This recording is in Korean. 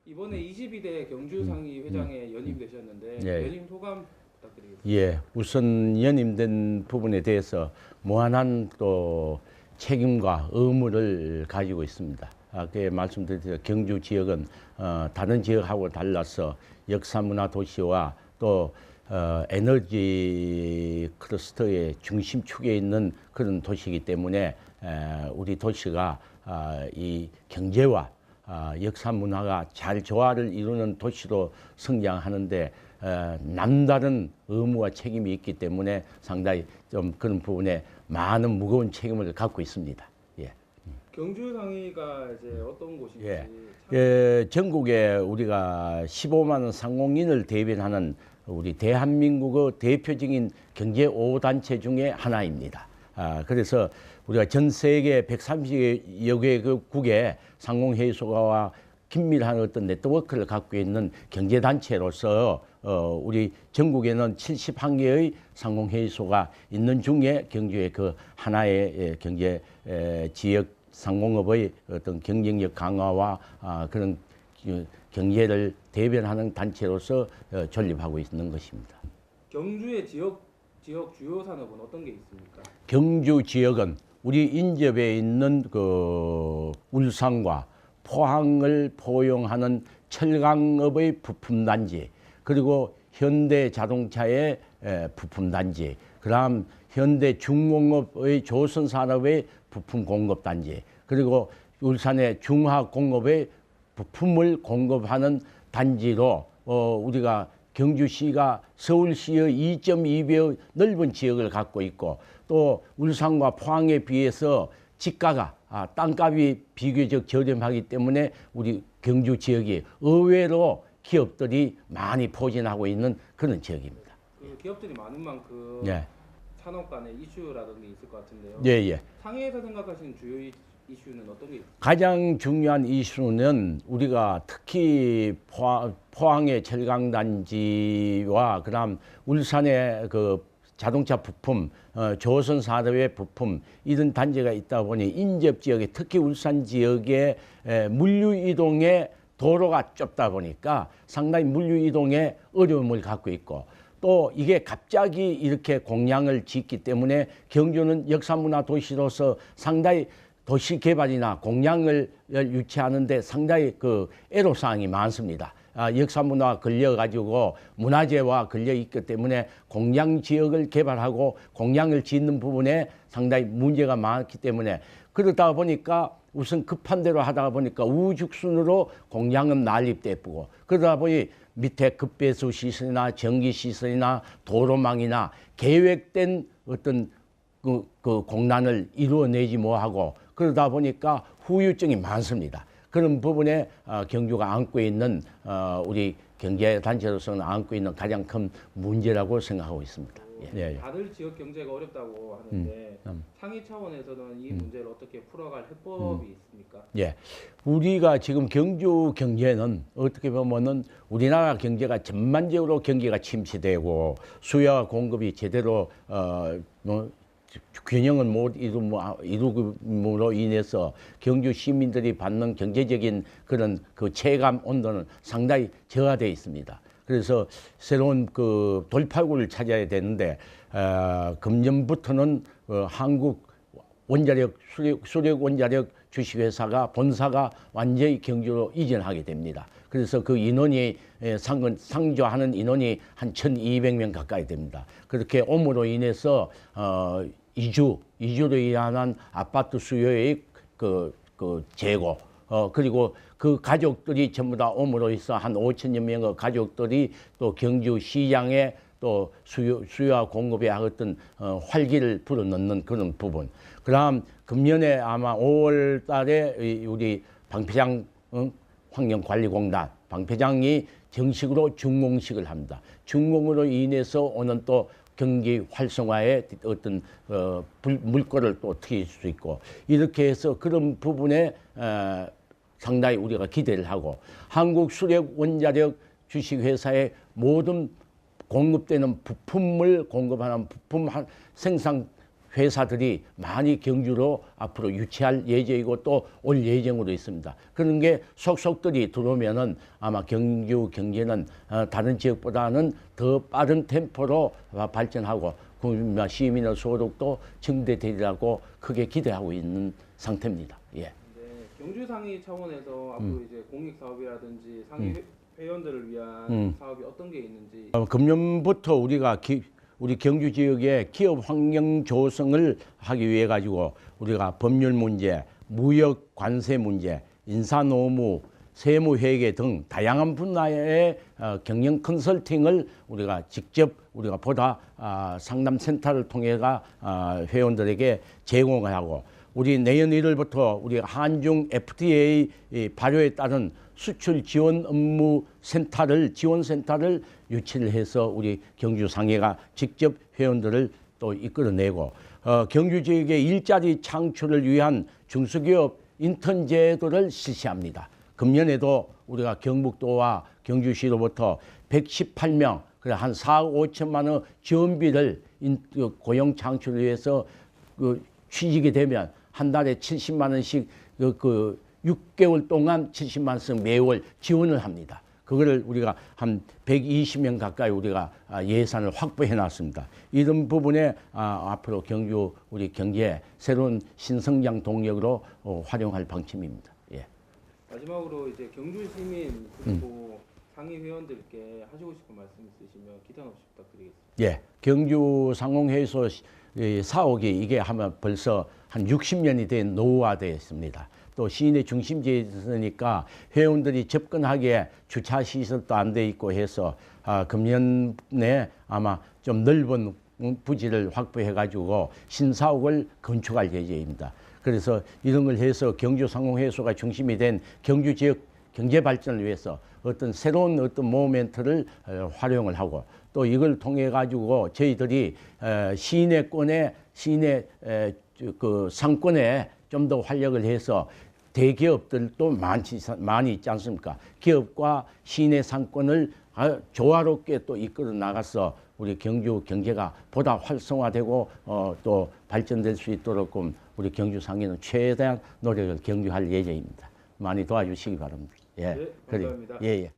이번에 22대 경주상의 회장에 연임되셨는데 예. 연임 소감 부탁드리겠습니다. 예, 우선 연임된 부분에 대해서 무한한 또 책임과 의무를 가지고 있습니다. 아까 말씀드린 경주 지역은 다른 지역하고 달라서 역사문화 도시와 또 에너지 클러스터의 중심축에 있는 그런 도시이기 때문에 우리 도시가 이 경제와 역사 문화가 잘 조화를 이루는 도시로 성장하는데 남다른 의무와 책임이 있기 때문에 상당히 좀 그런 부분에 많은 무거운 책임을 갖고 있습니다. 예. 경주상의가 이제 어떤 곳인지 전국에 우리가 15만 상공인을 대변하는 우리 대한민국의 대표적인 경제 5단체 중에 하나입니다. 그래서 우리가 전 세계 130여 개국의 상공회의소와 긴밀한 어떤 네트워크를 갖고 있는 경제단체로서 우리 전국에는 71개의 상공회의소가 있는 중에 경주의 그 하나의 경제 지역 상공업의 어떤 경쟁력 강화와 그런 경제를 대변하는 단체로서 존립하고 있는 것입니다. 경주의 지역 주요 산업은 어떤 게 있습니까? 경주 지역은 우리 인접에 있는 그 울산과 포항을 포용하는 철강업의 부품단지, 그리고 현대자동차의 부품단지, 그다음 현대중공업의 조선산업의 부품 공급단지, 그리고 울산의 중화공업의 부품을 공급하는 단지로 우리가 경주시가 서울시의 2.2배의 넓은 지역을 갖고 있고, 또 울산과 포항에 비해서 지가가 땅값이 비교적 저렴하기 때문에 우리 경주 지역이 의외로 기업들이 많이 포진하고 있는 그런 지역입니다. 그 기업들이 많은 만큼 산업 간의 이슈라든지 있을 것 같은데요. 예. 상해에서 생각하시는 주요 이슈는 어떤 게 있습니까? 가장 중요한 이슈는 우리가 특히 포항의 철강단지와 그다음 울산의 그 자동차 부품, 조선산업의 부품 이런 단지가 있다 보니 인접 지역에, 특히 울산 지역의 물류 이동의 도로가 좁다 보니까 상당히 물류 이동에 어려움을 갖고 있고, 또 이게 갑자기 이렇게 공량을 짓기 때문에 경주는 역사문화 도시로서 상당히 도시 개발이나 공량을 유치하는데 상당히 그 애로사항이 많습니다. 역사문화 걸려가지고 문화재와 걸려있기 때문에 공량 지역을 개발하고 공량을 짓는 부분에 상당히 문제가 많기 때문에, 그러다 보니까 우선 급한 대로 하다 보니까 우죽순으로 공량은 난립되고, 그러다 보니 밑에 급배수 시설이나 전기 시설이나 도로망이나 계획된 어떤 그 공란을 이루어내지 못하고, 그러다 보니까 후유증이 많습니다. 그런 부분에 경주가 안고 있는 우리 경제단체로서는 안고 있는 가장 큰 문제라고 생각하고 있습니다. 예. 다들 지역 경제가 어렵다고 하는데 상위 차원에서는 이 문제를 어떻게 풀어갈 해법이 있습니까? 예, 우리가 지금 경주 경제는 어떻게 보면은 우리나라 경제가 전반적으로 경기가 침체되고 수요와 공급이 제대로 균형을 못 이루므로 인해서 경주 시민들이 받는 경제적인 그런 그 체감 온도는 상당히 저하되어 있습니다. 그래서 새로운 그 돌파구를 찾아야 되는데 금년부터는 한국 원자력 수력 원자력 주식회사가 본사가 완전히 경주로 이전하게 됩니다. 그래서 그 인원이 상조하는 인원이 한 1,200명 가까이 됩니다. 그렇게 옴으로 인해서 이주로 인한 아파트 수요의 그 재고, 그리고 그 가족들이 전부 다 옴으로 해서 한 5천여 명의 가족들이 또 경주 시장에 또 수요와 공급에 어떤 활기를 불어넣는 그런 부분. 그다음 금년에 아마 5월 달에 우리 방패장 환경관리공단 방패장이 정식으로 준공식을 합니다. 준공으로 인해서 오는 또 경기 활성화에 어떤 물꼬를 또 트일 수 있고, 이렇게 해서 그런 부분에 상당히 우리가 기대를 하고, 한국 수력 원자력 주식회사의 모든 공급되는 부품을 공급하는 부품 생산 회사들이 많이 경주로 앞으로 유치할 예정이고 또 올 예정으로 있습니다. 그런 게 속속들이 들어오면은 아마 경주 경제는 다른 지역보다는 더 빠른 템포로 발전하고 시민의 소득도 증대되리라고 크게 기대하고 있는 상태입니다. 예. 네, 경주상위 차원에서 앞으로 이제 공익 사업이라든지 상위 회원들을 위한 사업이 어떤 게 있는지. 금년부터 우리 경주 지역의 기업 환경 조성을 하기 위해 가지고 우리가 법률 문제, 무역 관세 문제, 인사 노무, 세무 회계 등 다양한 분야의 경영 컨설팅을 우리가 직접 우리가 보다 상담 센터를 통해가 회원들에게 제공을 하고, 우리 내년 1월부터 우리 한중 FTA 발효에 따른 수출 지원 업무 센터를 지원센터를 유치를 해서 우리 경주 상해가 직접 회원들을 또 이끌어내고, 경주 지역의 일자리 창출을 위한 중소기업 인턴 제도를 실시합니다. 금년에도 우리가 경북도와 경주시로부터 118명, 그래 한 4억 5천만 원 지원비를 고용 창출을 위해서 취직이 되면 한 달에 70만 원씩 6개월 동안 70만 원씩 매월 지원을 합니다. 그거를 우리가 한 120명 가까이 우리가 예산을 확보해 놨습니다. 이런 부분에 앞으로 경주 우리 경제의 새로운 신성장 동력으로 활용할 방침입니다. 예. 마지막으로 이제 경주 시민 그리고 상위 회원들께 하시고 싶은 말씀 있으시면 기탄 없이 부탁드리겠습니다. 예. 경주 상공회의소 사옥이 이게 하면 벌써 한 60년이 된 노후화되어 있습니다. 또 시내 중심지에 있으니까 회원들이 접근하기에 주차 시설도 안 돼 있고 해서 금년에 아마 좀 넓은 부지를 확보해 가지고 신사옥을 건축할 예정입니다. 그래서 이런 걸 해서 경주 상공회의소가 중심이 된 경주 지역 경제 발전을 위해서 어떤 새로운 모멘트를 활용을 하고, 또 이걸 통해 가지고 저희들이 시내권의 그 상권에 좀 더 활력을 해서 대기업들도 많이 있지 않습니까? 기업과 시내 상권을 조화롭게 또 이끌어 나가서 우리 경주 경제가 보다 활성화되고 또 발전될 수 있도록 우리 경주 상인은 최대한 노력을 경주할 예정입니다. 많이 도와주시기 바랍니다. 예. 네, 감사합니다. 예, 예.